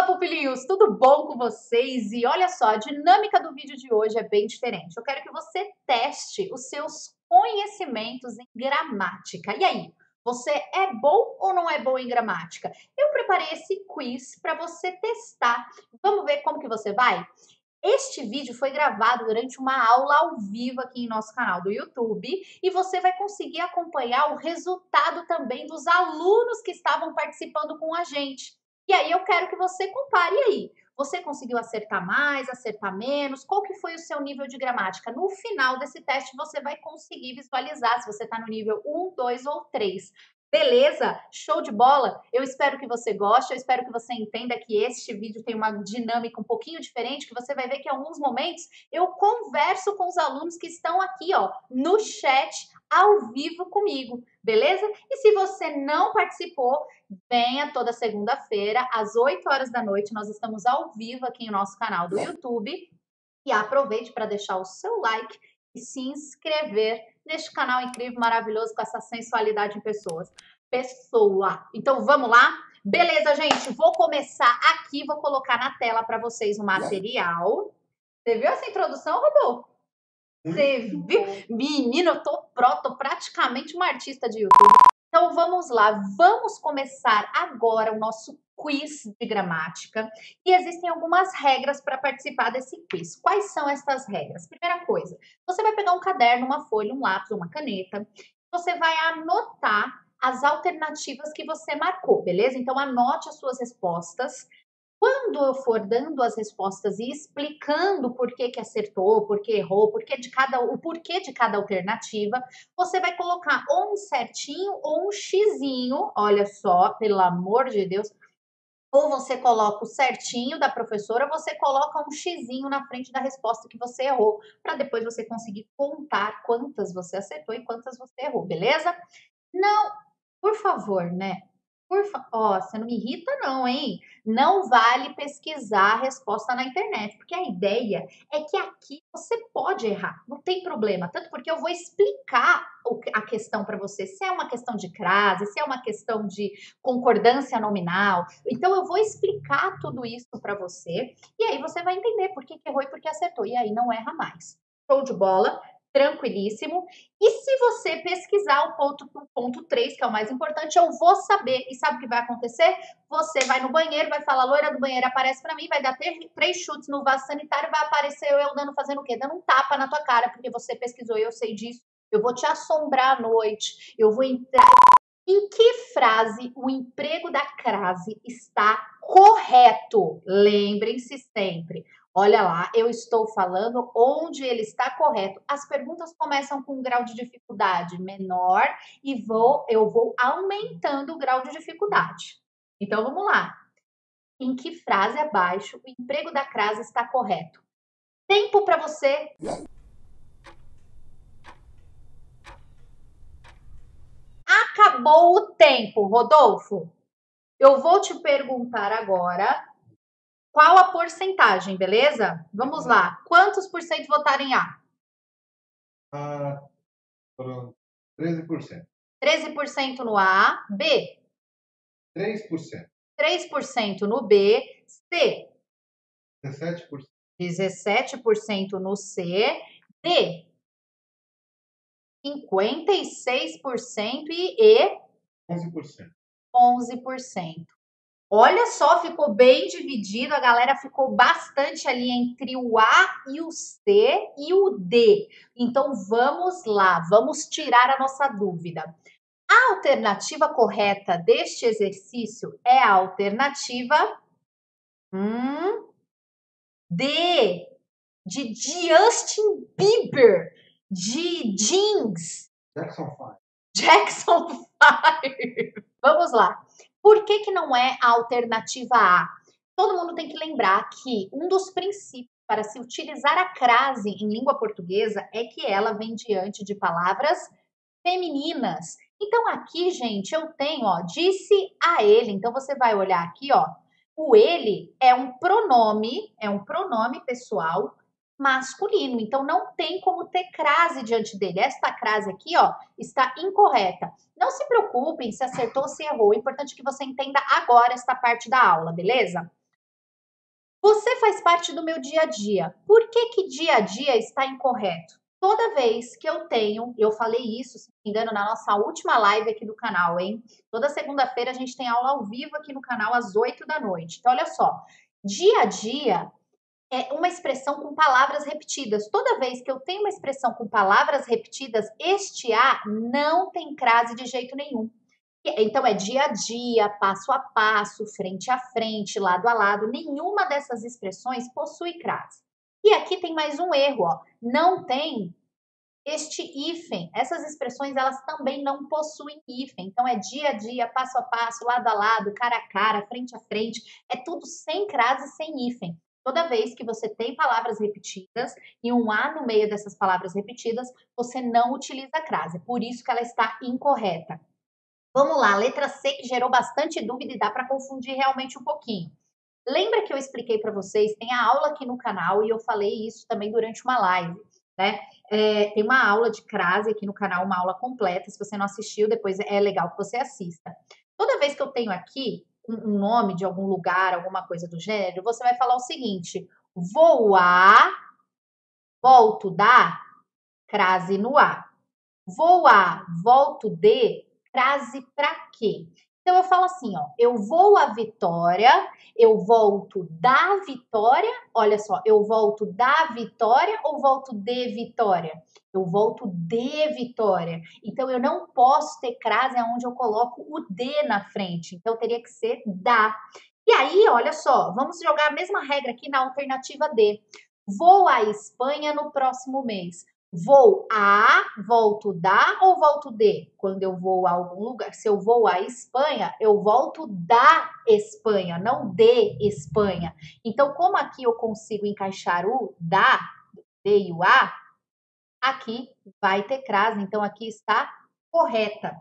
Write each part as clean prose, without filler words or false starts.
Fala, pupilinhos, tudo bom com vocês? E olha só, a dinâmica do vídeo de hoje é bem diferente. Eu quero que você teste os seus conhecimentos em gramática. E aí, você é bom ou não é bom em gramática? Eu preparei esse quiz para você testar. Vamos ver como que você vai? Este vídeo foi gravado durante uma aula ao vivo aqui em nosso canal do YouTube e você vai conseguir acompanhar o resultado também dos alunos que estavam participando com a gente. E aí eu quero que você compare aí. Você conseguiu acertar mais, acertar menos? Qual que foi o seu nível de gramática? No final desse teste você vai conseguir visualizar se você está no nível 1, 2 ou 3. Beleza? Show de bola? Eu espero que você goste, eu espero que você entenda que este vídeo tem uma dinâmica um pouquinho diferente, que você vai ver que em alguns momentos eu converso com os alunos que estão aqui, ó, no chat, ao vivo comigo, beleza? E se você não participou, venha toda segunda-feira, às 8 horas da noite, nós estamos ao vivo aqui no nosso canal do YouTube. E aproveite para deixar o seu like e se inscrever neste canal incrível, maravilhoso, com essa sensualidade em pessoa. Então vamos lá? Beleza, gente, vou começar aqui, vou colocar na tela para vocês o material. Você viu essa introdução, Rodolfo? Você viu? Menina, eu tô praticamente uma artista de YouTube. Então vamos lá, vamos começar agora o nosso quiz de gramática e existem algumas regras para participar desse quiz. Quais são essas regras? Primeira coisa, você vai pegar um caderno, uma folha, um lápis, uma caneta, você vai anotar as alternativas que você marcou, beleza? Então anote as suas respostas. Quando eu for dando as respostas e explicando por que que acertou, por que errou, o porquê de cada alternativa, você vai colocar ou um certinho ou um xizinho, olha só, pelo amor de Deus, ou você coloca o certinho da professora, ou você coloca um xizinho na frente da resposta que você errou, para depois você conseguir contar quantas você acertou e quantas você errou, beleza? Não, por favor, né? Ó, você não me irrita não, hein? Não vale pesquisar a resposta na internet, porque a ideia é que aqui você pode errar, não tem problema. Tanto porque eu vou explicar a questão para você, se é uma questão de crase, se é uma questão de concordância nominal. Então eu vou explicar tudo isso para você e aí você vai entender por que errou e por que acertou. E aí não erra mais. Show de bola? Tranquilíssimo. E se você pesquisar o ponto 3, que é o mais importante, eu vou saber. E sabe o que vai acontecer? Você vai no banheiro, vai falar, loira do banheiro, aparece pra mim, vai dar 3 chutes no vaso sanitário, vai aparecer eu fazendo o quê? Dando um tapa na tua cara, porque você pesquisou e eu sei disso. Eu vou te assombrar à noite, eu vou entrar... Em que frase o emprego da crase está correto? Lembrem-se sempre. Olha lá, eu estou falando onde ele está correto. As perguntas começam com um grau de dificuldade menor e eu vou aumentando o grau de dificuldade. Então vamos lá. Em que frase abaixo o emprego da crase está correto? Tempo para você. Acabou o tempo, Rodolfo. Eu vou te perguntar agora qual a porcentagem, beleza? Vamos lá. Quantos por cento votaram em A? Foram 13%. 13% no A. B? 3%. 3% no B. C? 17%. 17% no C. D? 56% e 11%. 11%. Olha só, ficou bem dividido, a galera ficou bastante ali entre o A e o C e o D. Então vamos lá, vamos tirar a nossa dúvida. A alternativa correta deste exercício é a alternativa D, de Justin Bieber, de Jeans. Jackson 5. Vamos lá. Por que não é a alternativa A? Todo mundo tem que lembrar que um dos princípios para se utilizar a crase em língua portuguesa é que ela vem diante de palavras femininas. Então aqui, gente, eu tenho, ó, disse a ele. Então você vai olhar aqui, ó, o ele é um pronome pessoal masculino. Então não tem como ter crase diante dele. Esta crase aqui, ó, está incorreta. Não se preocupem se acertou ou se errou. O importante é que você entenda agora esta parte da aula, beleza? Você faz parte do meu dia a dia. Por que que dia a dia está incorreto? Toda vez que eu falei isso, se não me engano, na nossa última live aqui do canal, hein? Toda segunda-feira a gente tem aula ao vivo aqui no canal às 8 da noite. Então, olha só, dia a dia é uma expressão com palavras repetidas. Toda vez que eu tenho uma expressão com palavras repetidas, este a não tem crase de jeito nenhum. Então, é dia a dia, passo a passo, frente a frente, lado a lado. Nenhuma dessas expressões possui crase. E aqui tem mais um erro, ó. Não tem este hífen. Essas expressões, elas também não possuem hífen. Então, é dia a dia, passo a passo, lado a lado, cara a cara, frente a frente. É tudo sem crase, sem hífen. Toda vez que você tem palavras repetidas e um A no meio dessas palavras repetidas, você não utiliza a crase. Por isso que ela está incorreta. Vamos lá, letra C, que gerou bastante dúvida e dá para confundir realmente um pouquinho. Lembra que eu expliquei para vocês, tem a aula aqui no canal e eu falei isso também durante uma live, né? Tem uma aula de crase aqui no canal, uma aula completa. Se você não assistiu, depois é legal que você assista. Toda vez que eu tenho aqui um nome de algum lugar, alguma coisa do gênero, você vai falar o seguinte: vou a, volto da, crase no A. Vou a, volto de, crase para quê? Então eu falo assim, ó, eu vou à Vitória, eu volto da Vitória, olha só, eu volto da Vitória ou volto de Vitória? Eu volto de Vitória. Então eu não posso ter crase onde eu coloco o de na frente. Então teria que ser da. E aí, olha só, vamos jogar a mesma regra aqui na alternativa D. Vou à Espanha no próximo mês. Vou a, volto da ou volto de? Quando eu vou a algum lugar, se eu vou à Espanha, eu volto da Espanha, não de Espanha. Então, como aqui eu consigo encaixar o da, de e o a, aqui vai ter crase. Então, aqui está correta.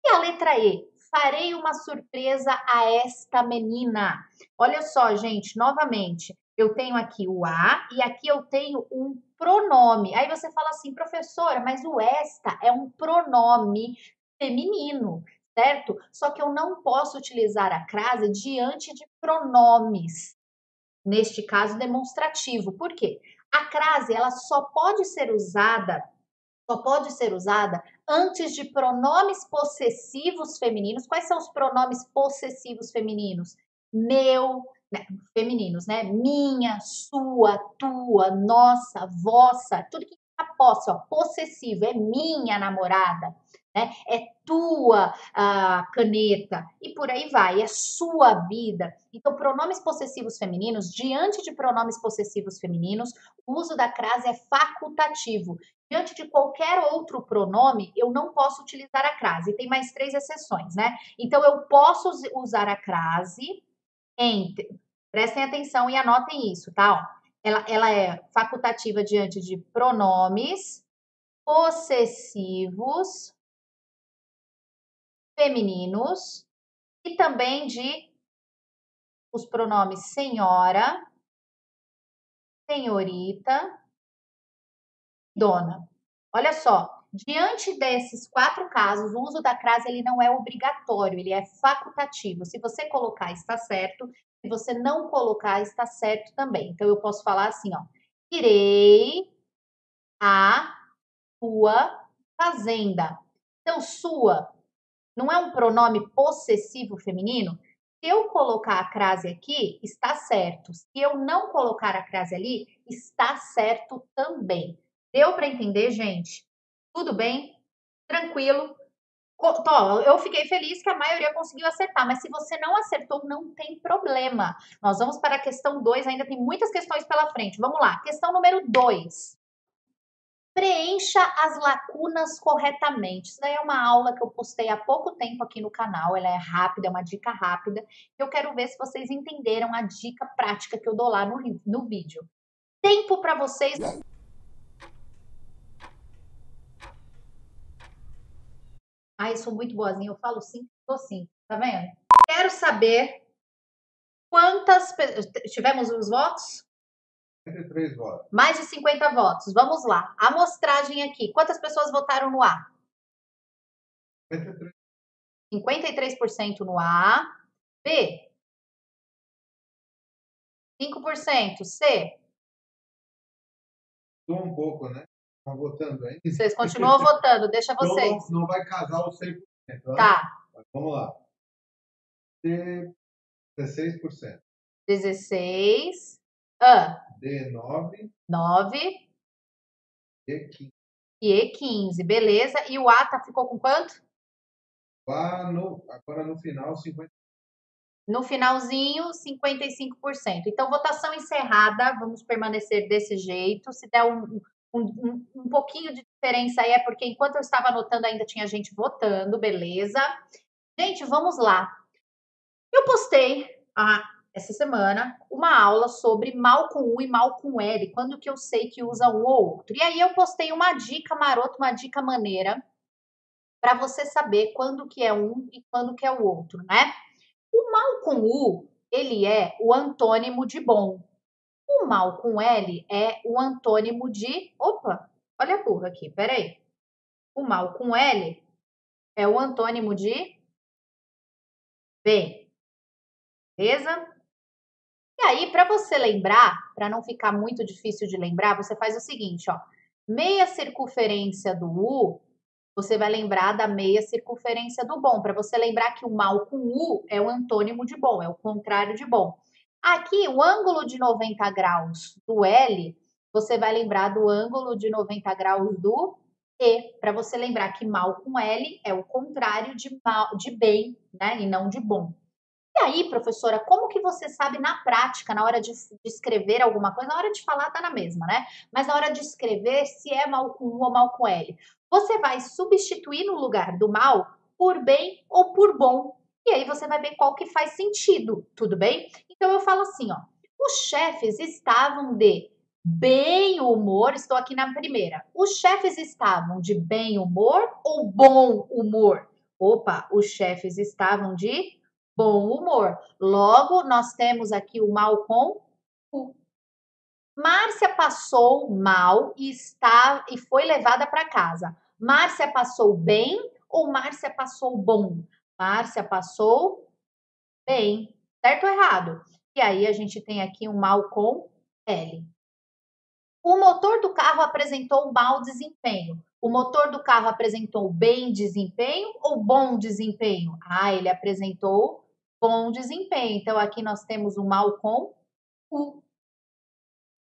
E a letra E? Farei uma surpresa a esta menina. Olha só, gente, novamente, eu tenho aqui o a e aqui eu tenho um pronome. Aí você fala assim, professora, mas o esta é um pronome feminino, certo? Só que eu não posso utilizar a crase diante de pronomes. Neste caso, demonstrativo. Por quê? A crase, ela só pode ser usada antes de pronomes possessivos femininos. Quais são os pronomes possessivos femininos? Meu, né, femininos, né? Minha, sua, tua, nossa, vossa, tudo que tá posse, ó, possessivo, é minha namorada, né? É tua caneta e por aí vai, é sua vida. Então, pronomes possessivos femininos, diante de pronomes possessivos femininos, o uso da crase é facultativo. Diante de qualquer outro pronome, eu não posso utilizar a crase. Tem mais 3 exceções, né? Então, eu posso usar a crase prestem atenção e anotem isso, tá? Ó, ela é facultativa diante de pronomes possessivos femininos e também de os pronomes senhora, senhorita, dona. Olha só, diante desses 4 casos, o uso da crase ele não é obrigatório, ele é facultativo. Se você colocar, está certo. Se você não colocar, está certo também. Então, eu posso falar assim, ó. Irei à sua fazenda. Então, sua não é um pronome possessivo feminino? Se eu colocar a crase aqui, está certo. Se eu não colocar a crase ali, está certo também. Deu para entender, gente? Tudo bem? Tranquilo? Eu fiquei feliz que a maioria conseguiu acertar, mas se você não acertou, não tem problema. Nós vamos para a questão 2, ainda tem muitas questões pela frente. Vamos lá, questão número 2. Preencha as lacunas corretamente. Isso daí é uma aula que eu postei há pouco tempo aqui no canal. Ela é rápida, é uma dica rápida. Eu quero ver se vocês entenderam a dica prática que eu dou lá no vídeo. Tempo para vocês. Ai, eu sou muito boazinha. Eu falo sim, tô sim. Tá vendo? Quero saber quantas... Tivemos os votos? 53 votos. Mais de 50 votos. Vamos lá. Amostragem aqui. Quantas pessoas votaram no A? 53. 53% no A. B? 5%. C. Um pouco, né? Estão votando ainda. Vocês continuam votando, deixa Então vocês. não vai casar os 100%. Né? Tá. Vamos lá. D, 16%. 16. D, 9. 9. E, 15. E 15. Beleza. E o A ficou com quanto? Agora no final, 50%. No finalzinho, 55%. Então, votação encerrada. Vamos permanecer desse jeito. Se der um pouquinho de diferença aí, é porque enquanto eu estava anotando, ainda tinha gente votando, beleza? Gente, vamos lá. Eu postei essa semana uma aula sobre mal com U e mal com L, quando que eu sei que usa um ou outro. E aí eu postei uma dica marota, uma dica maneira, para você saber quando que é um e quando que é o outro, né? O mal com U, ele é o antônimo de bom. O mal com L é o antônimo de... Opa, olha a burra aqui, peraí. O mal com L é o antônimo de bem. Beleza? E aí, para você lembrar, para não ficar muito difícil de lembrar, você faz o seguinte, ó. Meia circunferência do U, você vai lembrar da meia circunferência do bom, para você lembrar que o mal com U é o antônimo de bom, é o contrário de bom. Aqui, o ângulo de 90 graus do L, você vai lembrar do ângulo de 90 graus do E, para você lembrar que mal com L é o contrário de bem, né, e não de bom. E aí, professora, como que você sabe na prática, na hora de escrever alguma coisa, na hora de falar tá na mesma, né? Mas na hora de escrever, se é mal com U ou mal com L, você vai substituir no lugar do mal por bem ou por bom. E aí você vai ver qual que faz sentido, tudo bem? Então eu falo assim, ó, os chefes estavam de bem humor, estou aqui na primeira. Os chefes estavam de bem humor ou bom humor? Opa, os chefes estavam de bom humor. Logo, nós temos aqui o mal com U. Márcia passou mal e foi levada para casa. Márcia passou bem ou Márcia passou bom? Márcia passou bem. Certo ou errado? E aí a gente tem aqui um mal com L. O motor do carro apresentou mau desempenho. O motor do carro apresentou bem desempenho ou bom desempenho? Ah, ele apresentou bom desempenho. Então, aqui nós temos o mal com U.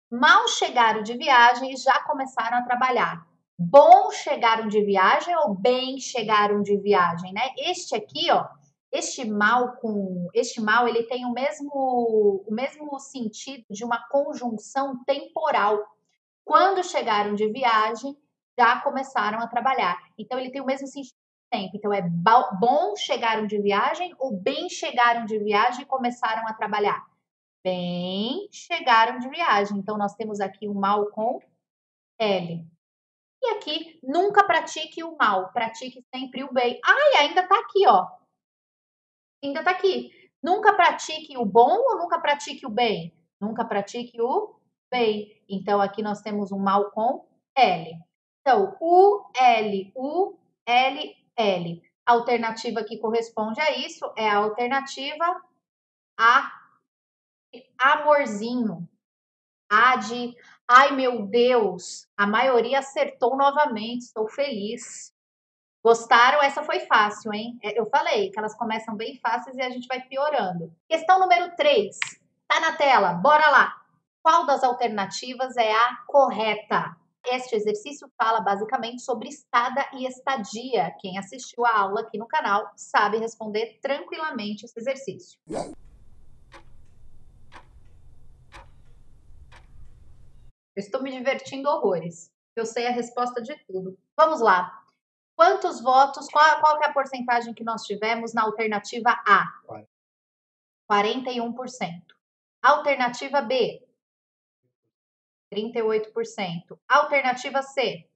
Mal chegaram de viagem e já começaram a trabalhar. Bom chegaram de viagem ou bem chegaram de viagem, né? Este aqui, ó, este mal, ele tem o mesmo sentido de uma conjunção temporal. Quando chegaram de viagem, já começaram a trabalhar. Então, ele tem o mesmo sentido de tempo. Então, é bom chegaram de viagem ou bem chegaram de viagem e começaram a trabalhar? Bem chegaram de viagem. Então, nós temos aqui o mal com L. E aqui, nunca pratique o mal, pratique sempre o bem. Ai, ainda tá aqui, ó. Ainda tá aqui. Nunca pratique o bom ou nunca pratique o bem? Nunca pratique o bem. Então, aqui nós temos um mal com L. Então, U, L, L. A alternativa que corresponde a isso é a alternativa A, amorzinho. A de, ai meu Deus, a maioria acertou novamente, estou feliz. Gostaram? Essa foi fácil, hein? Eu falei que elas começam bem fáceis e a gente vai piorando. Questão número 3. Tá na tela, bora lá. Qual das alternativas é a correta? Este exercício fala basicamente sobre estada e estadia. Quem assistiu a aula aqui no canal sabe responder tranquilamente esse exercício. Eu estou me divertindo horrores. Eu sei a resposta de tudo. Vamos lá. Quantos votos, qual que é a porcentagem que nós tivemos na alternativa A? 41%. Alternativa B? 38%. Alternativa C?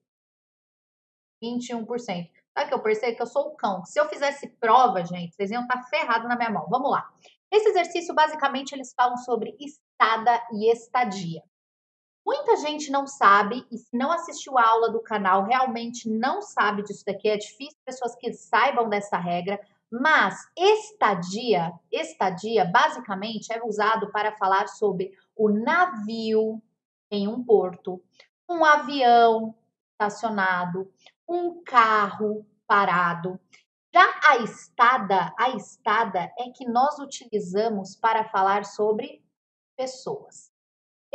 21%. Sabe que eu percebo que eu sou o cão? Se eu fizesse prova, gente, vocês iam estar ferrados na minha mão. Vamos lá. Esse exercício, basicamente, eles falam sobre estada e estadia. Muita gente não sabe, e se não assistiu a aula do canal, realmente não sabe disso daqui. É difícil pessoas que saibam dessa regra, Mas estadia basicamente é usado para falar sobre o navio em um porto, um avião estacionado, um carro parado. Já a estada é que nós utilizamos para falar sobre pessoas.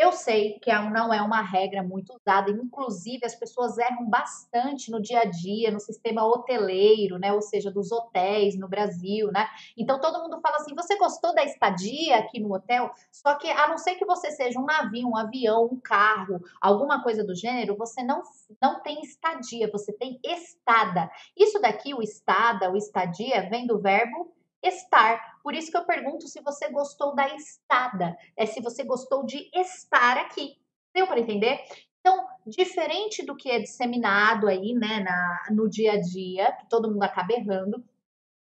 Eu sei que não é uma regra muito usada, inclusive as pessoas erram bastante no dia a dia, no sistema hoteleiro, né? Ou seja, dos hotéis no Brasil, né? Então todo mundo fala assim: você gostou da estadia aqui no hotel? Só que a não ser que você seja um navio, um avião, um carro, alguma coisa do gênero, você não tem estadia, você tem estada. Isso daqui, o estada, o estadia, vem do verbo estar. Por isso que eu pergunto se você gostou da estada, se você gostou de estar aqui. Deu para entender? Então, diferente do que é disseminado aí, né, no dia a dia, que todo mundo acaba errando,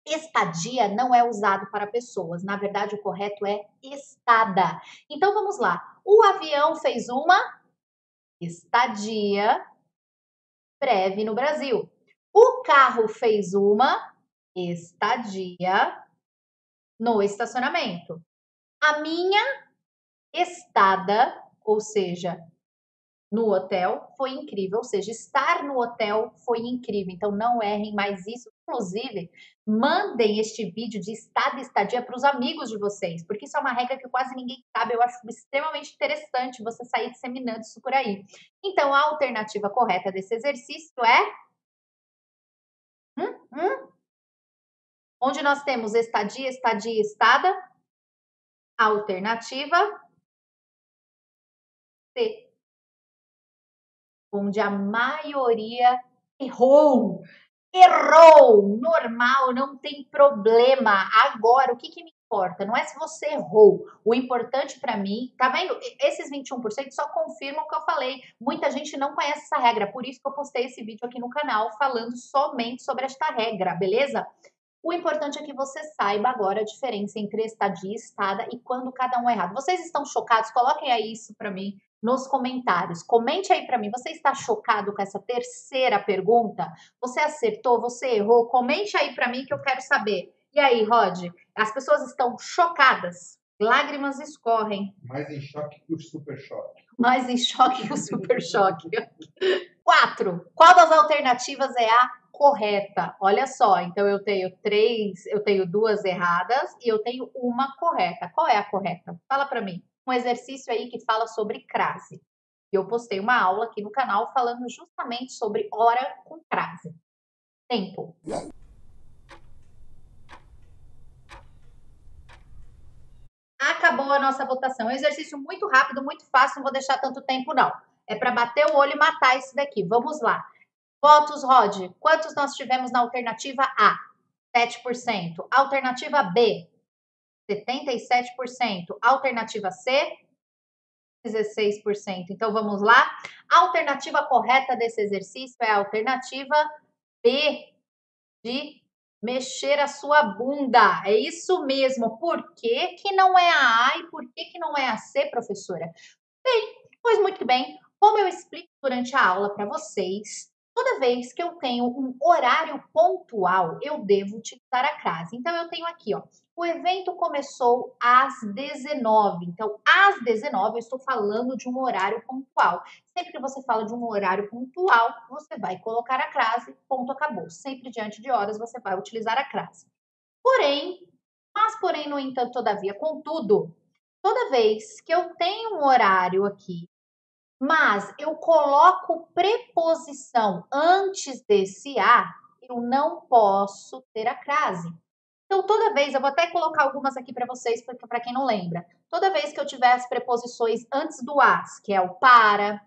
estadia não é usado para pessoas. Na verdade, o correto é estada. Então, vamos lá. O avião fez uma estadia breve no Brasil. O carro fez uma estadia no estacionamento. A minha estada, ou seja, no hotel, foi incrível. Ou seja, estar no hotel foi incrível. Então, não errem mais isso. Inclusive, mandem este vídeo de estada e estadia para os amigos de vocês, porque isso é uma regra que quase ninguém sabe. Eu acho extremamente interessante você sair disseminando isso por aí. Então, a alternativa correta desse exercício é... Onde nós temos estadia, estadia, estada. Alternativa C, onde a maioria errou. Errou! Normal, não tem problema. Agora, o que me importa? Não é se você errou. O importante para mim, tá vendo? Esses 21% só confirmam o que eu falei. Muita gente não conhece essa regra, por isso que eu postei esse vídeo aqui no canal falando somente sobre esta regra, beleza? O importante é que você saiba agora a diferença entre estadia e estada e quando cada um é errado. Vocês estão chocados? Coloquem aí isso para mim nos comentários. Comente aí para mim. Você está chocado com essa terceira pergunta? Você acertou? Você errou? Comente aí para mim que eu quero saber. E aí, Rod? As pessoas estão chocadas? Lágrimas escorrem. Mais em choque que o super choque. Mais em choque que o super choque. 4. Qual das alternativas é a correta? Olha só, então eu tenho 2 erradas e eu tenho uma correta. Qual é a correta? Fala para mim. Um exercício aí que fala sobre crase. Eu postei uma aula aqui no canal falando justamente sobre hora com crase. Tempo. Acabou a nossa votação. É um exercício muito rápido, muito fácil, não vou deixar tanto tempo não. É para bater o olho e matar esse daqui. Vamos lá. Votos, Rod. Quantos nós tivemos na alternativa A? 7%. Alternativa B? 77%. Alternativa C? 16%. Então, vamos lá. A alternativa correta desse exercício é a alternativa B, de mexer a sua bunda. É isso mesmo. Por que que não é a A e por que que não é a C, professora? Bem, pois muito bem. Como eu explico durante a aula para vocês, toda vez que eu tenho um horário pontual, eu devo utilizar a crase. Então, eu tenho aqui, ó, o evento começou às 19. Então, às 19 eu estou falando de um horário pontual. Sempre que você fala de um horário pontual, você vai colocar a crase, ponto, acabou. Sempre diante de horas você vai utilizar a crase. Porém, no entanto, todavia, contudo, toda vez que eu tenho um horário aqui, mas eu coloco preposição antes desse a, eu não posso ter a crase. Então, toda vez, eu vou até colocar algumas aqui para vocês, para quem não lembra. Toda vez que eu tiver as preposições antes do as, que é o para,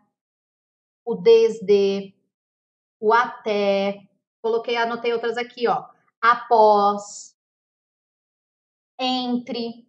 o desde, o até, anotei outras aqui, ó, após, entre.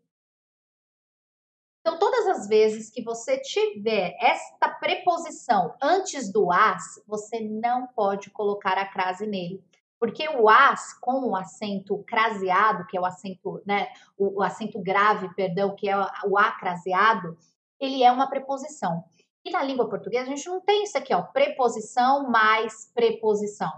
Então, todas as vezes que você tiver esta preposição antes do as, você não pode colocar a crase nele. Porque o as, com o acento craseado, que é o acento, né, o acento grave, perdão, que é o a craseado, ele é uma preposição. E na língua portuguesa, a gente não tem isso aqui, ó, preposição mais preposição.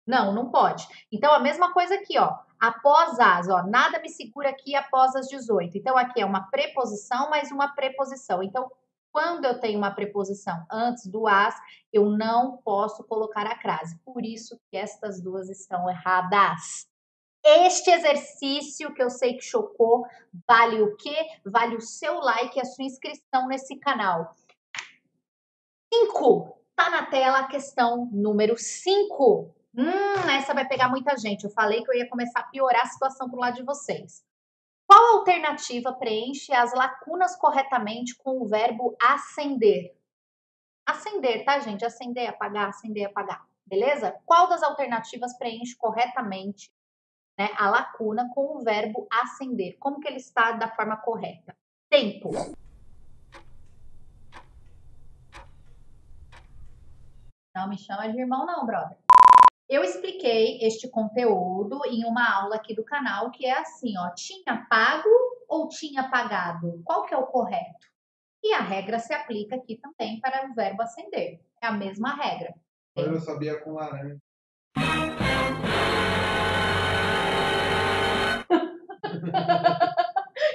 Não, não pode. Então, a mesma coisa aqui, ó. após as, ó, nada me segura aqui após as 18. Então, aqui é uma preposição mais uma preposição. Então, quando eu tenho uma preposição antes do as, eu não posso colocar a crase. Por isso que estas duas estão erradas. Este exercício que eu sei que chocou, vale o quê? Vale o seu like e a sua inscrição nesse canal. 5. Tá na tela a questão número 5. Essa vai pegar muita gente. Eu falei que eu ia começar a piorar a situação pro lado de vocês. Qual alternativa preenche as lacunas corretamente com o verbo acender? Acender, tá, gente? Acender, apagar, beleza? Qual das alternativas preenche corretamente, né, a lacuna com o verbo acender? Como que ele está da forma correta? Tempo. Não me chama de irmão não, brother. Eu expliquei este conteúdo em uma aula aqui do canal que é assim, ó, tinha pago ou tinha pagado? Qual que é o correto? E a regra se aplica aqui também para o verbo acender. É a mesma regra. Eu sabia com laranja.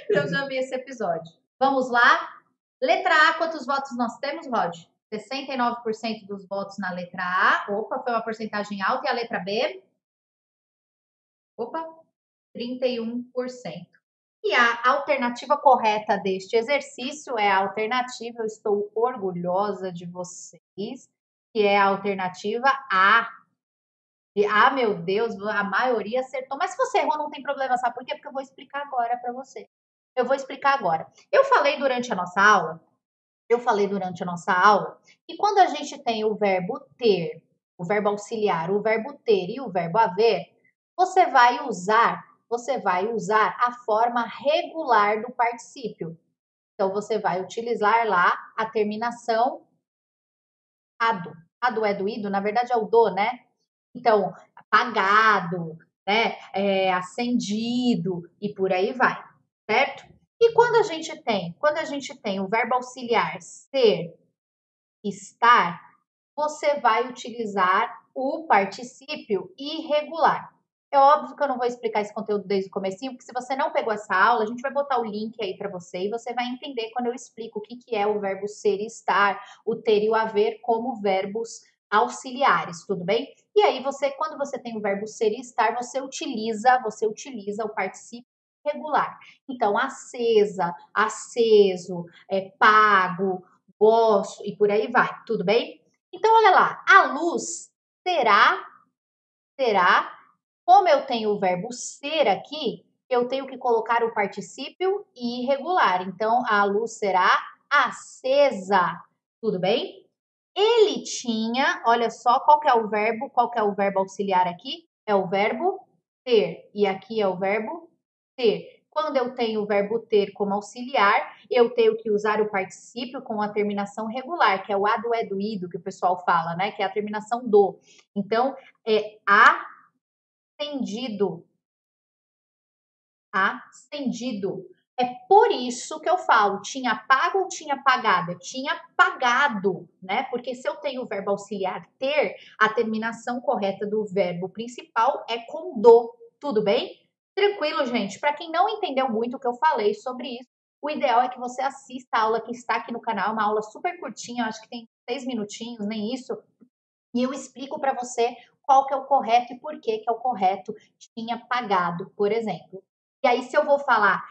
Eu já vi esse episódio. Vamos lá? Letra A, quantos votos nós temos, Rod? 69% dos votos na letra A. Opa, foi uma porcentagem alta. E a letra B? Opa, 31%. E a alternativa correta deste exercício é a alternativa, eu estou orgulhosa de vocês, que é a alternativa A. Meu Deus, a maioria acertou. Mas se você errou, não tem problema, sabe por quê? Porque eu vou explicar agora para você. Eu vou explicar agora. Eu falei durante a nossa aula, que quando a gente tem o verbo ter, o verbo auxiliar, o verbo ter e o verbo haver, você vai usar a forma regular do particípio. Então, você vai utilizar lá a terminação ado. Ado é do ido, na verdade é o do, né? Então, apagado, né? Acendido e por aí vai, certo? E quando a gente tem o verbo auxiliar ser, estar, você vai utilizar o particípio irregular. É óbvio que eu não vou explicar esse conteúdo desde o comecinho, porque se você não pegou essa aula, a gente vai botar o link aí para você e você vai entender quando eu explico o que é o verbo ser e estar, o ter e o haver como verbos auxiliares, tudo bem? E aí quando você tem o verbo ser e estar, você utiliza o particípio regular. Então, acesa, aceso, pago, gosto e por aí vai, tudo bem? Então, olha lá, a luz será, como eu tenho o verbo ser aqui, eu tenho que colocar o particípio irregular. Então, a luz será acesa, tudo bem? Ele tinha, olha só, qual que é o verbo auxiliar aqui? É o verbo ter, e aqui é o verbo ter. Quando eu tenho o verbo ter como auxiliar, eu tenho que usar o particípio com a terminação regular, que é o ado, é do, ido, que o pessoal fala, né? Que é a terminação do. Então, é acendido. Acendido. É por isso que eu falo, tinha pago ou tinha pagado? Eu tinha pagado, né? Porque se eu tenho o verbo auxiliar ter, a terminação correta do verbo principal é com do. Tudo bem? Tranquilo, gente. Para quem não entendeu muito o que eu falei sobre isso, o ideal é que você assista a aula que está aqui no canal, uma aula super curtinha, acho que tem 6 minutinhos, nem isso. E eu explico para você qual que é o correto e por que que é o correto. Tinha pagado, por exemplo. E aí, se eu vou falar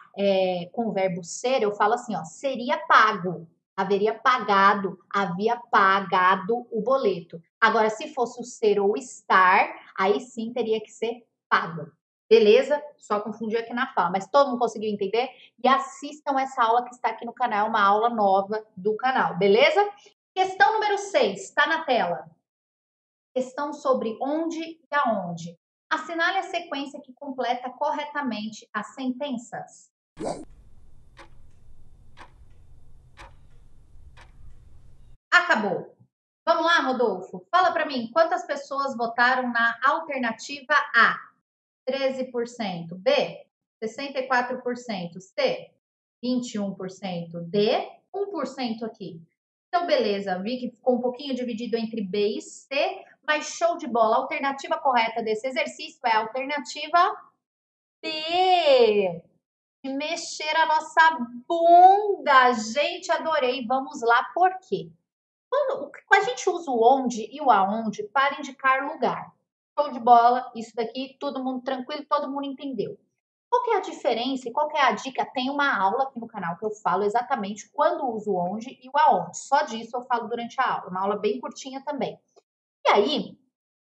com o verbo ser, eu falo assim, ó, seria pago, haveria pagado, havia pagado o boleto. Agora, se fosse o ser ou estar, aí sim teria que ser pago. Beleza? Só confundiu aqui na fala, mas todo mundo conseguiu entender? E assistam essa aula que está aqui no canal, uma aula nova do canal, beleza? Questão número 6, está na tela. Questão sobre onde e aonde. Assinale a sequência que completa corretamente as sentenças. Acabou. Vamos lá, Rodolfo? Fala para mim, quantas pessoas votaram na alternativa A? 13%. B, 64%. C, 21%. D, 1% aqui. Então, beleza, vi que ficou um pouquinho dividido entre B e C, mas show de bola. A alternativa correta desse exercício é a alternativa B, de mexer a nossa bunda. Gente, adorei. Vamos lá, por quê? Quando a gente usa o onde e o aonde para indicar lugar. Show de bola, isso daqui, todo mundo tranquilo, todo mundo entendeu. Qual que é a diferença e qual que é a dica? Tem uma aula aqui no canal que eu falo exatamente quando uso o onde e o aonde. Só disso eu falo durante a aula, uma aula bem curtinha também. E aí,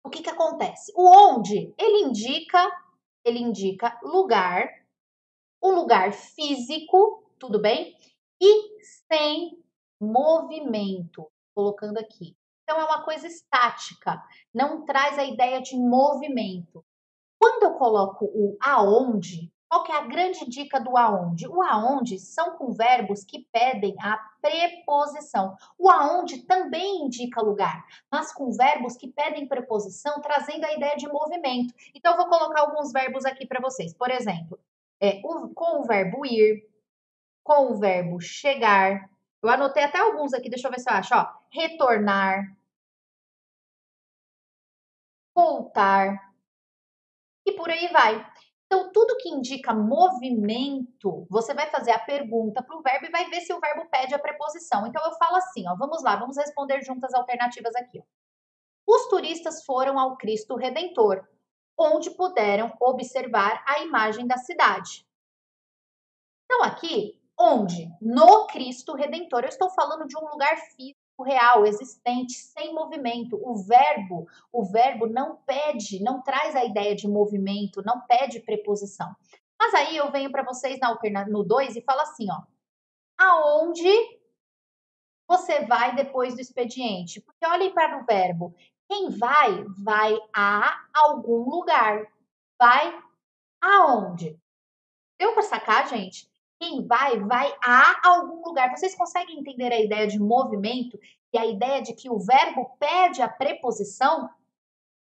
o que que acontece? O onde, ele indica lugar, um lugar físico, tudo bem? E sem movimento, colocando aqui. Então, é uma coisa estática, não traz a ideia de movimento. Quando eu coloco o aonde, qual que é a grande dica do aonde? O aonde são com verbos que pedem a preposição. O aonde também indica lugar, mas com verbos que pedem preposição, trazendo a ideia de movimento. Então, eu vou colocar alguns verbos aqui para vocês. Por exemplo, com o verbo ir, com o verbo chegar. Eu anotei até alguns aqui, deixa eu ver se eu acho. Ó, retornar, voltar e por aí vai. Então, tudo que indica movimento, você vai fazer a pergunta para o verbo e vai ver se o verbo pede a preposição. Então, eu falo assim, ó, vamos lá, vamos responder juntas as alternativas aqui. Ó. Os turistas foram ao Cristo Redentor, onde puderam observar a imagem da cidade. Então, aqui, onde? No Cristo Redentor. Eu estou falando de um lugar físico, real, existente, sem movimento. O verbo não pede, não traz a ideia de movimento, não pede preposição. Mas aí eu venho para vocês no 2 e falo assim, ó. Aonde você vai depois do expediente? Porque olhem para o verbo. Quem vai, vai a algum lugar. Vai aonde? Deu para sacar, gente? Quem vai, vai a algum lugar. Vocês conseguem entender a ideia de movimento e a ideia de que o verbo pede a preposição?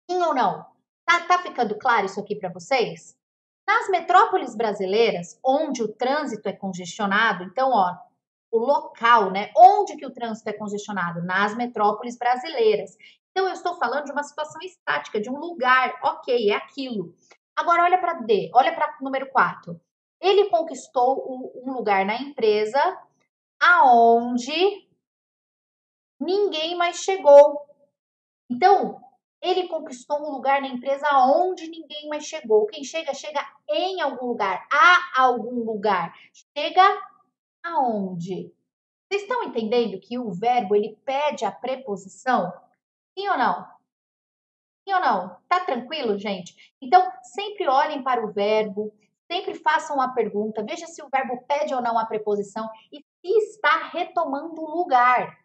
Sim ou não? Tá ficando claro isso aqui para vocês? Nas metrópoles brasileiras, onde o trânsito é congestionado, então, ó, o local, né? Onde que o trânsito é congestionado? Nas metrópoles brasileiras. Então, eu estou falando de uma situação estática, de um lugar, ok, é aquilo. Agora, olha para D, olha para número 4. Ele conquistou um lugar na empresa aonde ninguém mais chegou. Então, ele conquistou um lugar na empresa onde ninguém mais chegou. Quem chega, chega em algum lugar, a algum lugar. Chega aonde? Vocês estão entendendo que o verbo ele pede a preposição? Sim ou não? Sim ou não? Tá tranquilo, gente? Então, sempre olhem para o verbo, sempre façam a pergunta, veja se o verbo pede ou não a preposição e se está retomando o lugar.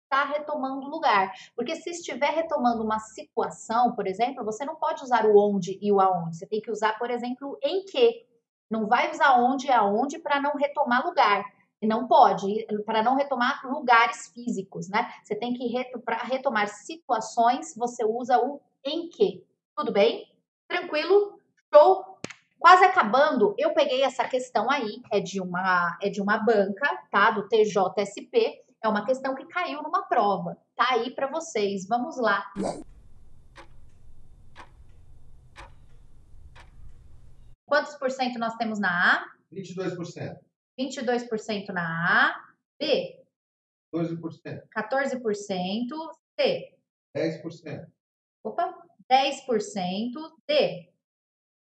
Está retomando o lugar. Porque se estiver retomando uma situação, por exemplo, você não pode usar o onde e o aonde. Você tem que usar, por exemplo, em que. Não vai usar onde e aonde para não retomar lugar. E não pode, para não retomar lugares físicos, né? Você tem que, para retomar situações, você usa o em que. Tudo bem? Tranquilo? Show? Quase acabando, eu peguei essa questão aí, é de uma banca, tá? Do TJSP. É uma questão que caiu numa prova. Tá aí para vocês. Vamos lá. Quantos por cento nós temos na A? 22%. 22% na A. B? 12%. 14%. C? 10%. Opa. 10%. D?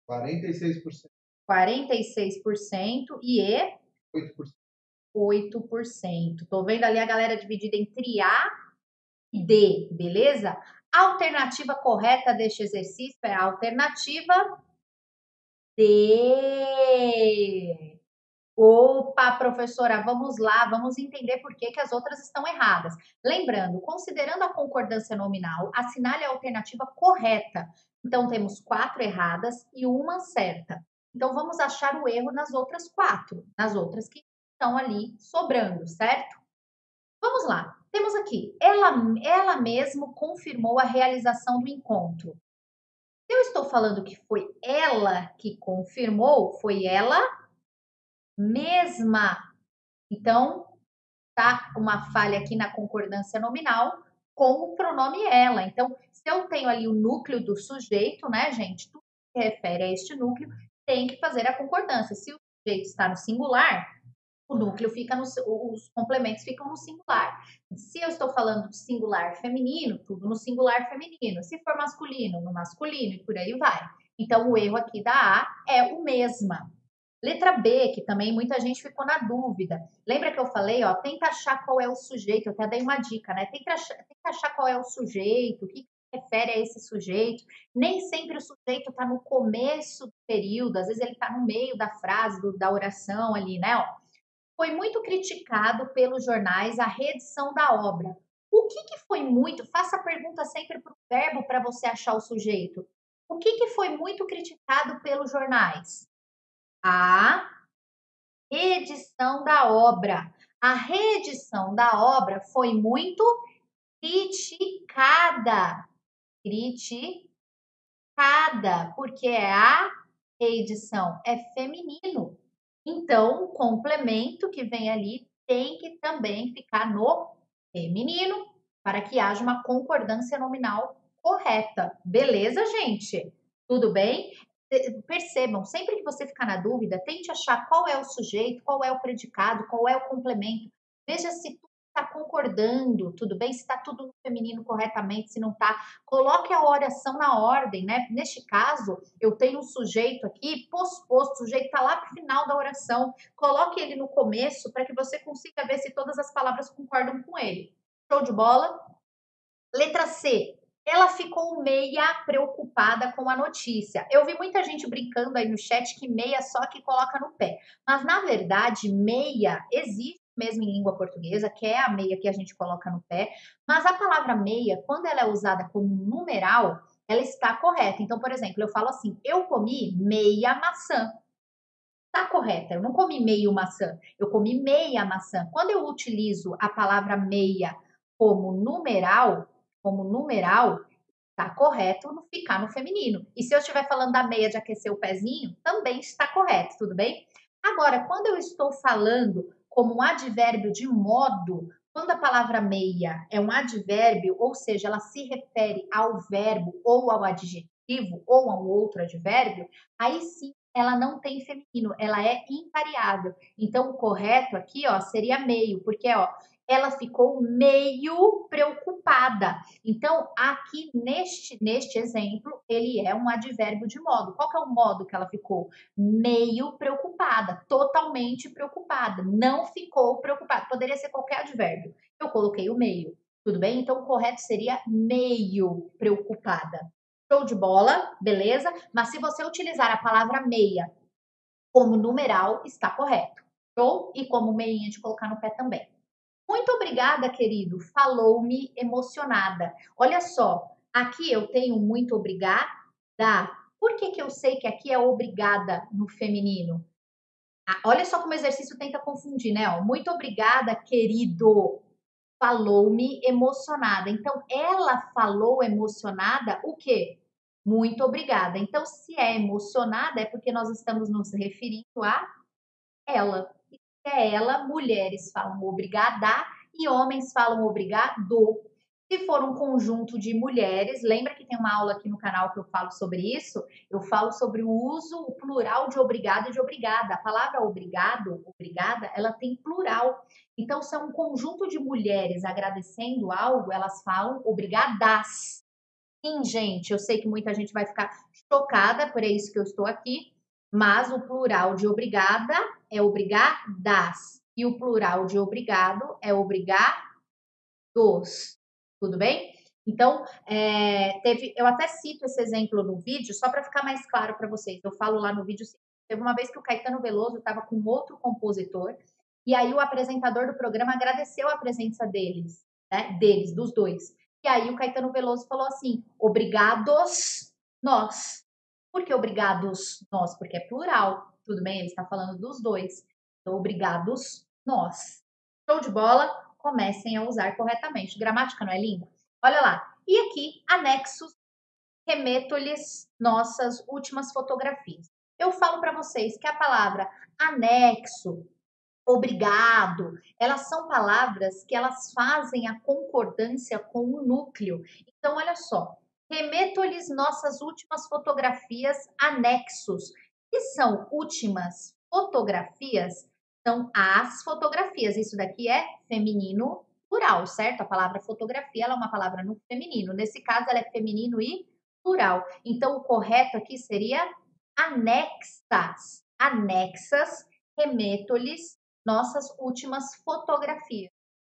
46%. 46%. E E? 8%. 8%. Tô vendo ali a galera dividida entre A e D, beleza? A alternativa correta deste exercício é a alternativa D. Opa, professora, vamos lá, vamos entender por que as outras estão erradas. Lembrando, considerando a concordância nominal, assinale a alternativa correta. Então, temos 4 erradas e uma certa. Então, vamos achar o erro nas outras 4, nas outras que estão ali sobrando, certo? Vamos lá, temos aqui, ela mesmo confirmou a realização do encontro. Eu estou falando que foi ela que confirmou, foi ela mesma. Então, tá uma falha aqui na concordância nominal com o pronome ela. Então, se eu tenho ali o núcleo do sujeito, né, gente, tudo que se refere a este núcleo, tem que fazer a concordância. Se o sujeito está no singular, o núcleo fica no, os complementos ficam no singular. Se eu estou falando de singular feminino, tudo no singular feminino. Se for masculino, no masculino e por aí vai. Então, o erro aqui da A é o mesma. Letra B, que também muita gente ficou na dúvida. Lembra que eu falei, ó, tenta achar qual é o sujeito, eu até dei uma dica, né? Tenta achar qual é o sujeito, o que refere a esse sujeito. Nem sempre o sujeito está no começo do período, às vezes ele está no meio da frase, da oração ali, né? Ó. Foi muito criticado pelos jornais a reedição da obra. O que foi muito? Faça a pergunta sempre para o verbo para você achar o sujeito. O que foi muito criticado pelos jornais? A reedição da obra. A reedição da obra foi muito criticada. Criticada, porque é a reedição, é feminino. Então, o complemento que vem ali tem que também ficar no feminino para que haja uma concordância nominal correta. Beleza, gente? Tudo bem? Percebam, sempre que você ficar na dúvida, tente achar qual é o sujeito, qual é o predicado, qual é o complemento. Veja se tudo está concordando, tudo bem? Se está tudo no feminino corretamente, se não está. Coloque a oração na ordem, né? Neste caso, eu tenho um sujeito aqui, posposto, o sujeito está lá para o final da oração. Coloque ele no começo para que você consiga ver se todas as palavras concordam com ele. Show de bola? Letra C. Ela ficou meia preocupada com a notícia. Eu vi muita gente brincando aí no chat que meia só que coloca no pé. Mas, na verdade, meia existe mesmo em língua portuguesa, que é a meia que a gente coloca no pé. Mas a palavra meia, quando ela é usada como numeral, ela está correta. Então, por exemplo, eu falo assim, eu comi meia maçã. Está correta, eu não comi meio maçã, eu comi meia maçã. Quando eu utilizo a palavra meia como numeral, tá correto no ficar no feminino. E se eu estiver falando da meia de aquecer o pezinho, também está correto, tudo bem? Agora, quando eu estou falando como um advérbio de modo, quando a palavra meia é um advérbio, ou seja, ela se refere ao verbo ou ao adjetivo ou a um outro advérbio, aí sim ela não tem feminino, ela é invariável. Então, o correto aqui, ó, seria meio, porque, ó, ela ficou meio preocupada. Então, aqui neste exemplo, ele é um advérbio de modo. Qual que é o modo que ela ficou? Meio preocupada, totalmente preocupada, não ficou preocupada. Poderia ser qualquer advérbio. Eu coloquei o meio, tudo bem? Então, o correto seria meio preocupada. Show de bola, beleza? Mas se você utilizar a palavra meia como numeral, está correto. Show? E como meinha de colocar no pé também. Muito obrigada, querido. Falou-me emocionada. Olha só, aqui eu tenho muito obrigada. Por que eu sei que aqui é obrigada no feminino? Ah, olha só como o exercício tenta confundir, né? Ó, muito obrigada, querido. Falou-me emocionada. Então, ela falou emocionada o quê? Muito obrigada. Então, se é emocionada, é porque nós estamos nos referindo a ela. E se é ela, mulheres falam obrigada e homens falam obrigado. Se for um conjunto de mulheres, lembra que tem uma aula aqui no canal que eu falo sobre isso? Eu falo sobre o uso, o plural de obrigado e de obrigada. A palavra obrigado, obrigada, ela tem plural. Então, se é um conjunto de mulheres agradecendo algo, elas falam obrigadas. Sim, gente, eu sei que muita gente vai ficar chocada, por isso que eu estou aqui, mas o plural de obrigada é obrigadas e o plural de obrigado é obrigados. Tudo bem? Então, eu até cito esse exemplo no vídeo só para ficar mais claro para vocês. Eu falo lá no vídeo, teve uma vez que o Caetano Veloso estava com outro compositor e aí o apresentador do programa agradeceu a presença deles, né? Dos dois. E aí o Caetano Veloso falou assim: obrigados nós. Por que obrigados nós? Porque é plural. Tudo bem? Ele está falando dos dois. Então, obrigados nós. Show de bola? Comecem a usar corretamente. Gramática não é linda? Olha lá. E aqui, anexos, remeto-lhes nossas últimas fotografias. Eu falo para vocês que a palavra anexo, obrigado, elas são palavras que elas fazem a concordância com o núcleo. Então, olha só. Remeto-lhes nossas últimas fotografias, anexos. Se são últimas fotografias, são as fotografias. Isso daqui é feminino plural, certo? A palavra fotografia ela é uma palavra no feminino. Nesse caso, ela é feminino e plural. Então, o correto aqui seria anexas. Anexas, remeto-lhes nossas últimas fotografias.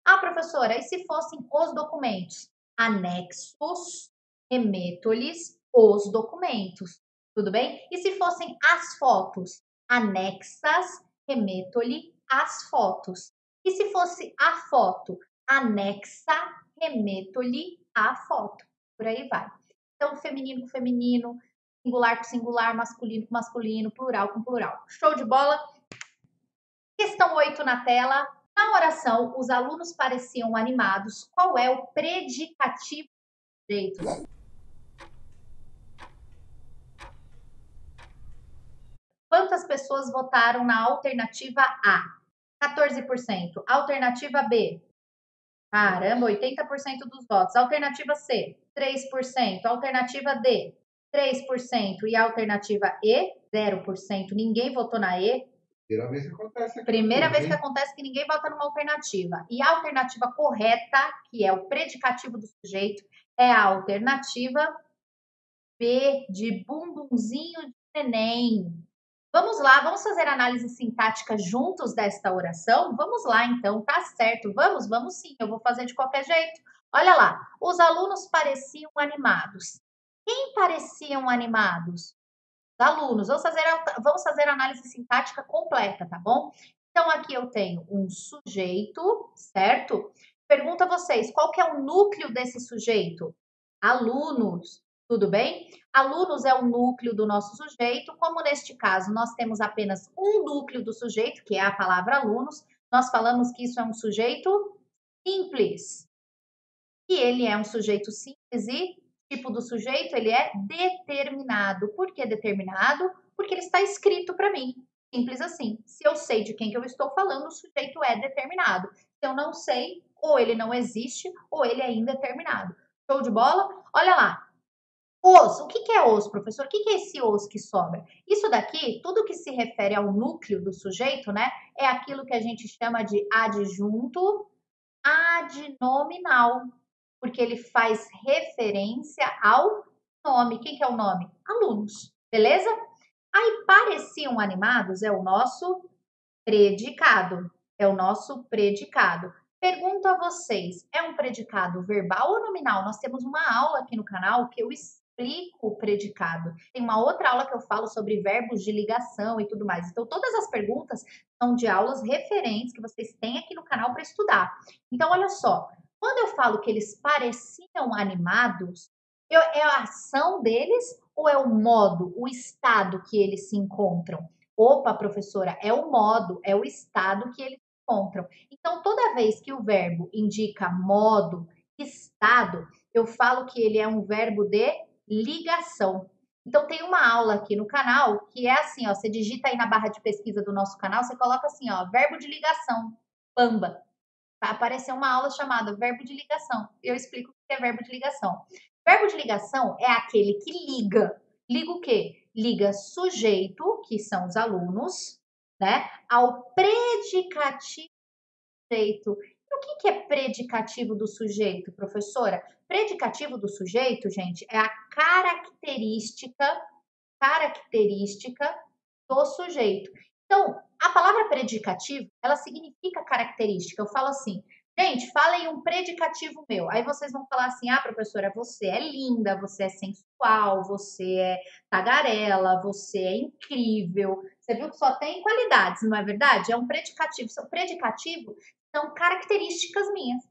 Ah, professora, e se fossem os documentos? Anexos, remeto-lhes os documentos. Tudo bem? E se fossem as fotos? Anexas, remeto-lhe as fotos. E se fosse a foto? Anexa, remeto-lhe a foto. Por aí vai. Então, feminino com feminino, singular com singular, masculino com masculino, plural com plural. Show de bola? Questão 8 na tela. Na oração, os alunos pareciam animados. Qual é o predicativo do sujeito? Quantas pessoas votaram na alternativa A? 14%. Alternativa B? Caramba, 80% dos votos. Alternativa C? 3%. Alternativa D? 3%. E a alternativa E? 0%. Ninguém votou na E. Primeira vez que acontece aqui. Primeira vez que acontece que ninguém vota numa alternativa. E a alternativa correta, que é o predicativo do sujeito, é a alternativa B, de bumbumzinho de neném. Vamos lá, vamos fazer análise sintática juntos desta oração? Vamos lá, então, tá certo. Vamos sim, eu vou fazer de qualquer jeito. Olha lá, os alunos pareciam animados. Quem pareciam animados? Os alunos. Vamos fazer a análise sintática completa, tá bom? Então, aqui eu tenho um sujeito, certo? Pergunto a vocês, qual que é o núcleo desse sujeito? Alunos. Tudo bem? Alunos é o núcleo do nosso sujeito, como neste caso nós temos apenas um núcleo do sujeito, que é a palavra alunos, nós falamos que isso é um sujeito simples. E ele é um sujeito simples e tipo do sujeito, ele é determinado. Por que determinado? Porque ele está escrito para mim. Simples assim. Se eu sei de quem que eu estou falando, o sujeito é determinado. Se eu não sei, ou ele não existe, ou ele é indeterminado. Show de bola? Olha lá. Os, o que é os, professor? O que é esse os que sobra? Isso daqui, tudo que se refere ao núcleo do sujeito, né? É aquilo que a gente chama de adjunto adnominal, porque ele faz referência ao nome. Quem que é o nome? Alunos, beleza? Aí, pareciam animados é o nosso predicado. É o nosso predicado. Pergunto a vocês, é um predicado verbal ou nominal? Nós temos uma aula aqui no canal que eu explico o predicado. Tem uma outra aula que eu falo sobre verbos de ligação e tudo mais. Então, todas as perguntas são de aulas referentes que vocês têm aqui no canal para estudar. Então, olha só. Quando eu falo que eles pareciam animados, é a ação deles ou é o modo, o estado que eles se encontram? Opa, professora, é o modo, é o estado que eles se encontram. Então, toda vez que o verbo indica modo, estado, eu falo que ele é um verbo de ligação. Então, tem uma aula aqui no canal que é assim, ó, você digita aí na barra de pesquisa do nosso canal, você coloca assim, ó, verbo de ligação, pamba. Vai aparecer uma aula chamada verbo de ligação. Eu explico o que é verbo de ligação. Verbo de ligação é aquele que liga. Liga o quê? Liga sujeito, que são os alunos, né, ao predicativo do sujeito. E o que é predicativo do sujeito, professora? Predicativo do sujeito, gente, é a característica do sujeito. Então, a palavra predicativo, ela significa característica. Eu falo assim, gente, falem um predicativo meu. Aí vocês vão falar assim, ah, professora, você é linda, você é sensual, você é tagarela, você é incrível. Você viu que só tem qualidades, não é verdade? É um predicativo. Predicativo são características minhas.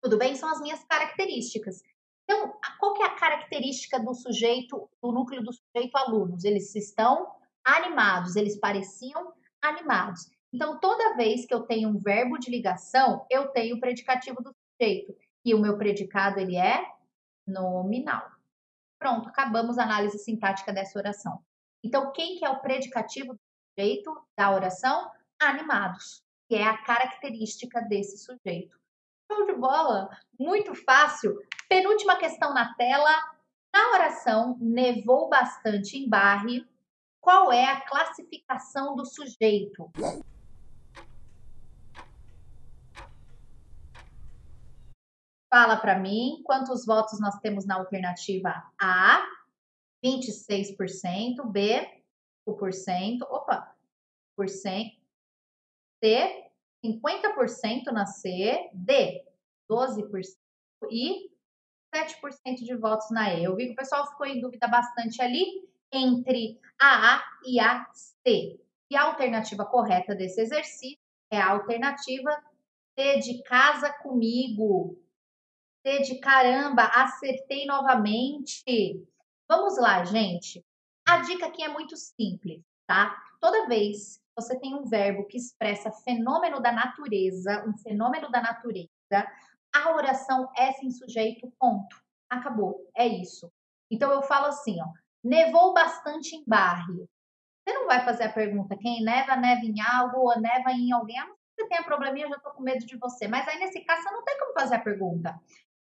Tudo bem? São as minhas características. Então, qual que é a característica do sujeito, do núcleo do sujeito alunos? Eles estão animados, eles pareciam animados. Então, toda vez que eu tenho um verbo de ligação, eu tenho o predicativo do sujeito. E o meu predicado, ele é nominal. Pronto, acabamos a análise sintática dessa oração. Então, quem que é o predicativo do sujeito da oração? Animados, que é a característica desse sujeito. Show de bola! Muito fácil. Penúltima questão na tela. Na oração, nevou bastante em Barre. qual é a classificação do sujeito? Fala para mim quantos votos nós temos na alternativa A, 26%, B, 5%, por cento, C, 50% na C, D, 12% e 7% de votos na E. Eu vi que o pessoal ficou em dúvida bastante ali entre a A e a C. E a alternativa correta desse exercício é a alternativa C de casa comigo. C de caramba, acertei novamente. Vamos lá, gente. A dica aqui é muito simples, tá? Toda vez que você tem um verbo que expressa fenômeno da natureza, um fenômeno da natureza, a oração é sem sujeito, ponto. Acabou, é isso. Então eu falo assim, ó, nevou bastante em Barre. Você não vai fazer a pergunta quem neva, neva em algo ou neva em alguém. A não ser que você tenha probleminha, eu já tô com medo de você. Mas aí nesse caso você não tem como fazer a pergunta.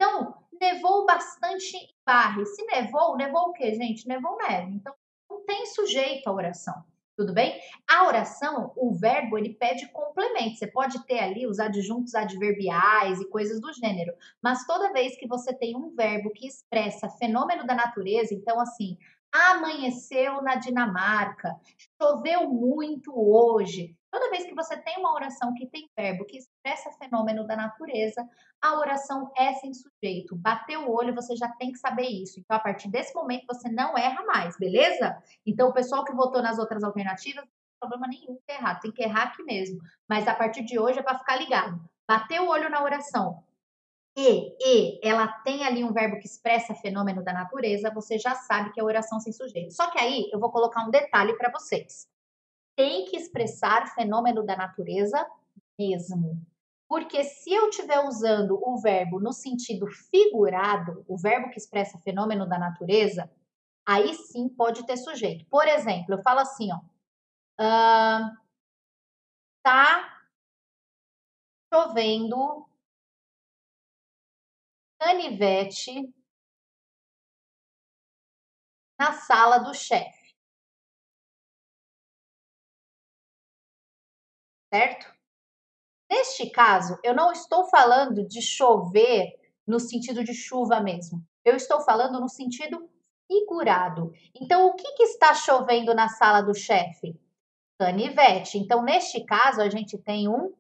Então, nevou bastante em Barre. Se nevou, nevou o quê, gente? Nevou neve. Então, não tem sujeito a oração. Tudo bem? A oração, o verbo, ele pede complemento. Você pode ter ali os adjuntos adverbiais e coisas do gênero. Mas toda vez que você tem um verbo que expressa fenômeno da natureza, então assim, amanheceu na Dinamarca, choveu muito hoje. Toda vez que você tem uma oração que tem verbo que expressa fenômeno da natureza, a oração é sem sujeito. Bateu o olho, você já tem que saber isso. Então, a partir desse momento, você não erra mais, beleza? Então, o pessoal que votou nas outras alternativas, não tem problema nenhum ter errado, tem que errar aqui mesmo. Mas a partir de hoje é para ficar ligado. Bateu o olho na oração, ela tem ali um verbo que expressa fenômeno da natureza, você já sabe que é oração sem sujeito. Só que aí eu vou colocar um detalhe para vocês. Tem que expressar fenômeno da natureza mesmo. Porque se eu estiver usando o verbo no sentido figurado, o verbo que expressa fenômeno da natureza, aí sim pode ter sujeito. Por exemplo, eu falo assim, ó, tá chovendo canivete na sala do chefe, certo? Neste caso, eu não estou falando de chover no sentido de chuva mesmo. Eu estou falando no sentido figurado. Então, o que está chovendo na sala do chefe? Canivete. Então, neste caso, a gente tem um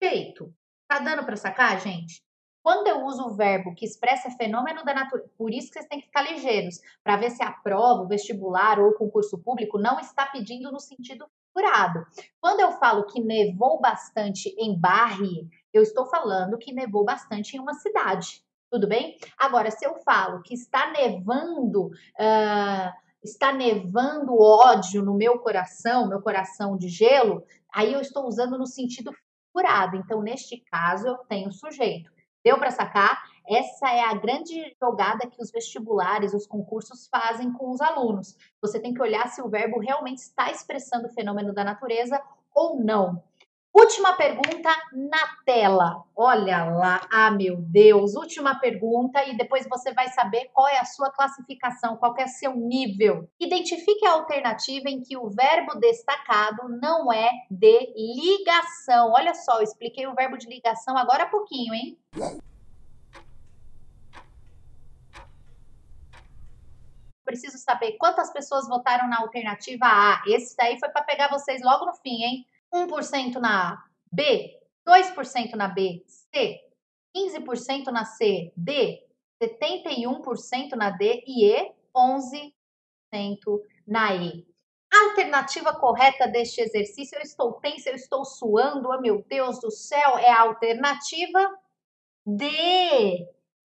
sujeito. Tá dando para sacar, gente? Quando eu uso o verbo que expressa fenômeno da natureza, por isso que vocês têm que ficar ligeiros, para ver se a prova, o vestibular ou o concurso público não está pedindo no sentido figurado. Quando eu falo que nevou bastante em Barre, eu estou falando que nevou bastante em uma cidade. Tudo bem? Agora, se eu falo que está nevando ódio no meu coração de gelo, aí eu estou usando no sentido figurado. Então, neste caso, eu tenho sujeito. Deu para sacar? Essa é a grande jogada que os vestibulares, os concursos fazem com os alunos. Você tem que olhar se o verbo realmente está expressando o fenômeno da natureza ou não. Última pergunta na tela. Olha lá, meu Deus. Última pergunta e depois você vai saber qual é a sua classificação, qual é o seu nível. Identifique a alternativa em que o verbo destacado não é de ligação. Olha só, eu expliquei o verbo de ligação agora há pouquinho, hein? Preciso saber quantas pessoas votaram na alternativa A. Esse daí foi para pegar vocês logo no fim, hein? 1% na A, B, 2% na B, C, 15% na C, D, 71% na D e E, 11% na E. A alternativa correta deste exercício, eu estou tensa, eu estou suando, oh meu Deus do céu, é a alternativa D,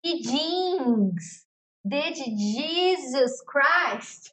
de jeans, D de Jesus Christ.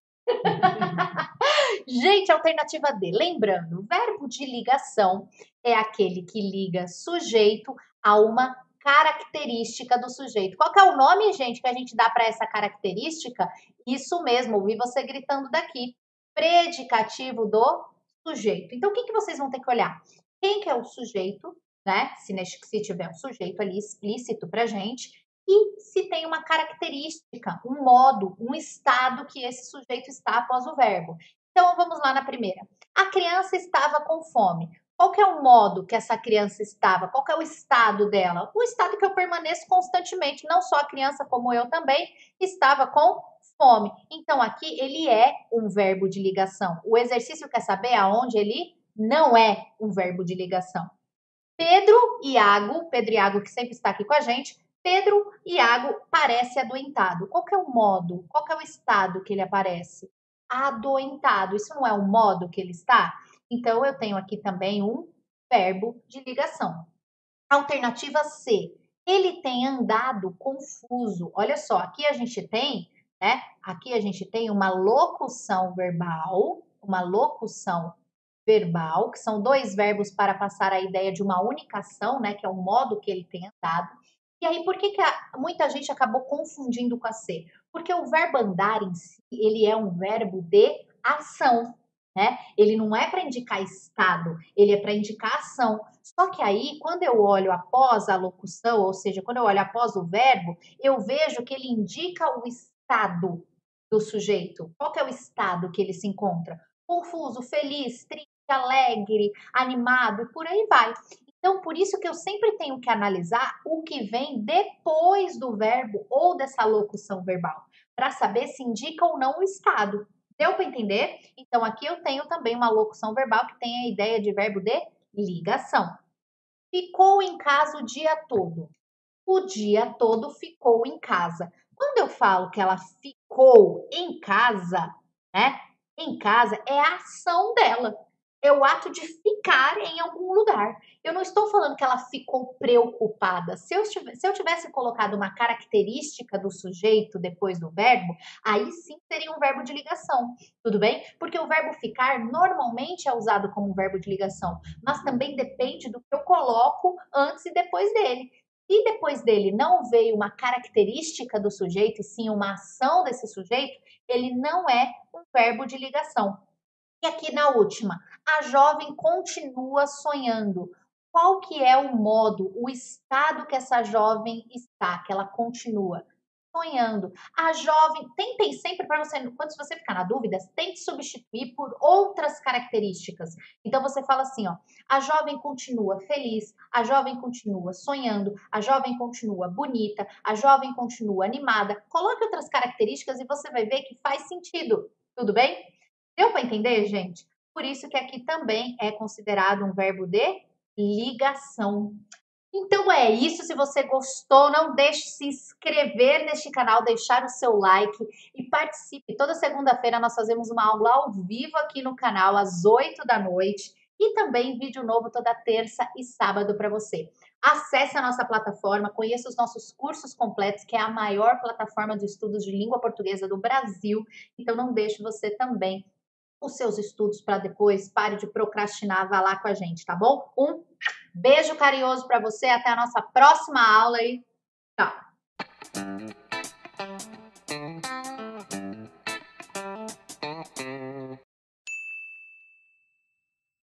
Gente, alternativa D. Lembrando, verbo de ligação é aquele que liga sujeito a uma característica do sujeito. Qual que é o nome, gente, que a gente dá para essa característica? Isso mesmo, ouvi você gritando daqui. Predicativo do sujeito. Então, o que vocês vão ter que olhar? Quem que é o sujeito, né? Se tiver um sujeito ali explícito para gente, e se tem uma característica, um modo, um estado que esse sujeito está após o verbo. Então, vamos lá na primeira. A criança estava com fome. Qual que é o modo que essa criança estava? Qual que é o estado dela? O estado que eu permaneço constantemente. Não só a criança, como eu também, estava com fome. Então, aqui ele é um verbo de ligação. O exercício quer saber aonde ele não é um verbo de ligação. Pedro e Iago, que sempre está aqui com a gente, Pedro e Iago parece adoentado. Qual que é o modo? Qual que é o estado que ele aparece? Adoentado. Isso não é o modo que ele está? Então, eu tenho aqui também um verbo de ligação. Alternativa C. Ele tem andado confuso. Olha só, aqui a gente tem, né? Aqui a gente tem uma locução verbal, que são dois verbos para passar a ideia de uma única ação, né? Que é o modo que ele tem andado. E aí, por que muita gente acabou confundindo com a C? Porque o verbo andar em si, ele é um verbo de ação, né? Ele não é para indicar estado, ele é para indicar ação. Só que aí, quando eu olho após a locução, ou seja, quando eu olho após o verbo, eu vejo que ele indica o estado do sujeito. Qual que é o estado que ele se encontra? Confuso, feliz, triste, alegre, animado e por aí vai. Então, por isso que eu sempre tenho que analisar o que vem depois do verbo ou dessa locução verbal, para saber se indica ou não o estado. Deu para entender? Então, aqui eu tenho também uma locução verbal que tem a ideia de verbo de ligação. Ficou em casa o dia todo. O dia todo ficou em casa. Quando eu falo que ela ficou em casa, né? Em casa é a ação dela. É o ato de ficar em algum lugar. Eu não estou falando que ela ficou preocupada. Se eu tivesse colocado uma característica do sujeito depois do verbo, aí sim seria um verbo de ligação. Tudo bem? Porque o verbo ficar normalmente é usado como verbo de ligação, mas também depende do que eu coloco antes e depois dele. Se depois dele não veio uma característica do sujeito, e sim uma ação desse sujeito, ele não é um verbo de ligação. E aqui na última, a jovem continua sonhando. Qual que é o modo, o estado que essa jovem está, que ela continua? Sonhando. A jovem, tentem sempre para você, quando você ficar na dúvida, tente substituir por outras características. Então você fala assim, ó, a jovem continua feliz, a jovem continua sonhando, a jovem continua bonita, a jovem continua animada. Coloque outras características e você vai ver que faz sentido. Tudo bem? Deu para entender, gente? Por isso que aqui também é considerado um verbo de ligação. Então é isso. Se você gostou, não deixe de se inscrever neste canal, deixar o seu like e participe. Toda segunda-feira nós fazemos uma aula ao vivo aqui no canal, às 8 da noite. E também vídeo novo toda terça e sábado para você. Acesse a nossa plataforma, conheça os nossos cursos completos, que é a maior plataforma de estudos de língua portuguesa do Brasil. Então não deixe você também os seus estudos para depois, pare de procrastinar, vá lá com a gente, tá bom? Um beijo carinhoso para você, até a nossa próxima aula e tchau!